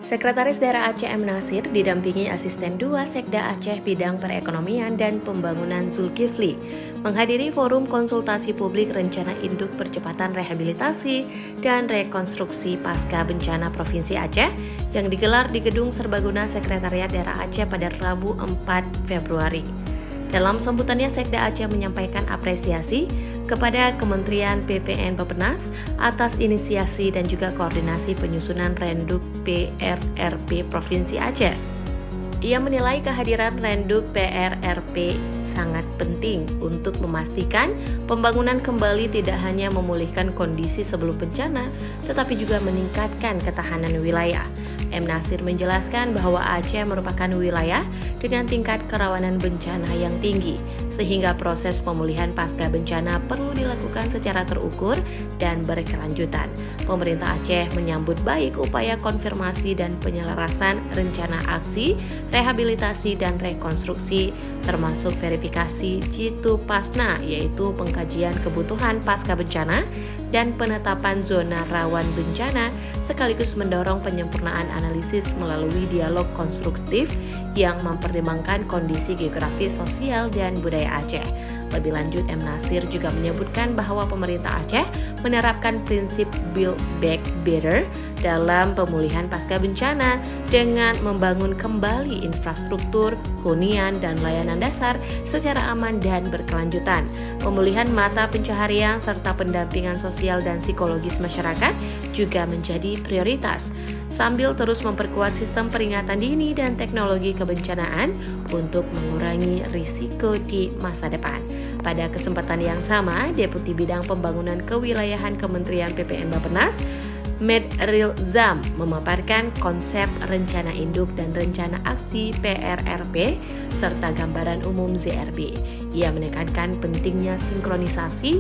Sekretaris Daerah Aceh M. Nasir didampingi Asisten 2 Sekda Aceh Bidang Perekonomian dan Pembangunan Zulkifli menghadiri forum konsultasi publik rencana induk percepatan rehabilitasi dan rekonstruksi pasca bencana Provinsi Aceh yang digelar di Gedung Serbaguna Sekretariat Daerah Aceh pada Rabu 4 Februari. Dalam sambutannya, Sekda Aceh menyampaikan apresiasi kepada Kementerian PPN Bappenas atas inisiasi dan juga koordinasi penyusunan Renduk PRRP Provinsi Aceh. Ia menilai kehadiran Renduk PRRP sangat penting untuk memastikan pembangunan kembali tidak hanya memulihkan kondisi sebelum bencana, tetapi juga meningkatkan ketahanan wilayah. M. Nasir menjelaskan bahwa Aceh merupakan wilayah dengan tingkat kerawanan bencana yang tinggi, sehingga proses pemulihan pasca bencana perlu dilakukan secara terukur dan berkelanjutan. Pemerintah Aceh menyambut baik upaya konfirmasi dan penyelarasan rencana aksi, rehabilitasi dan rekonstruksi, termasuk verifikasi Jitu Pasna, yaitu pengkajian kebutuhan pasca bencana dan penetapan zona rawan bencana, sekaligus mendorong penyempurnaan analisis melalui dialog konstruktif yang mempertimbangkan kondisi geografis, sosial, dan budaya Aceh. Lebih lanjut, M. Nasir juga menyebutkan bahwa pemerintah Aceh menerapkan prinsip Build Back Better dalam pemulihan pasca bencana dengan membangun kembali infrastruktur, hunian, dan layanan dasar secara aman dan berkelanjutan. Pemulihan mata pencaharian serta pendampingan sosial dan psikologis masyarakat juga menjadi prioritas, sambil terus memperkuat sistem peringatan dini dan teknologi kebencanaan untuk mengurangi risiko di masa depan. Pada kesempatan yang sama, Deputi Bidang Pembangunan Kewilayahan Kementerian PPN Bappenas, Medril Zam, memaparkan konsep rencana induk dan rencana aksi PRRP serta gambaran umum ZRB. Ia menekankan pentingnya sinkronisasi,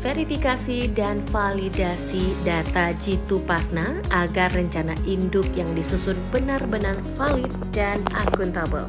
verifikasi, dan validasi data Jitu Pasna agar rencana induk yang disusun benar-benar valid dan akuntabel.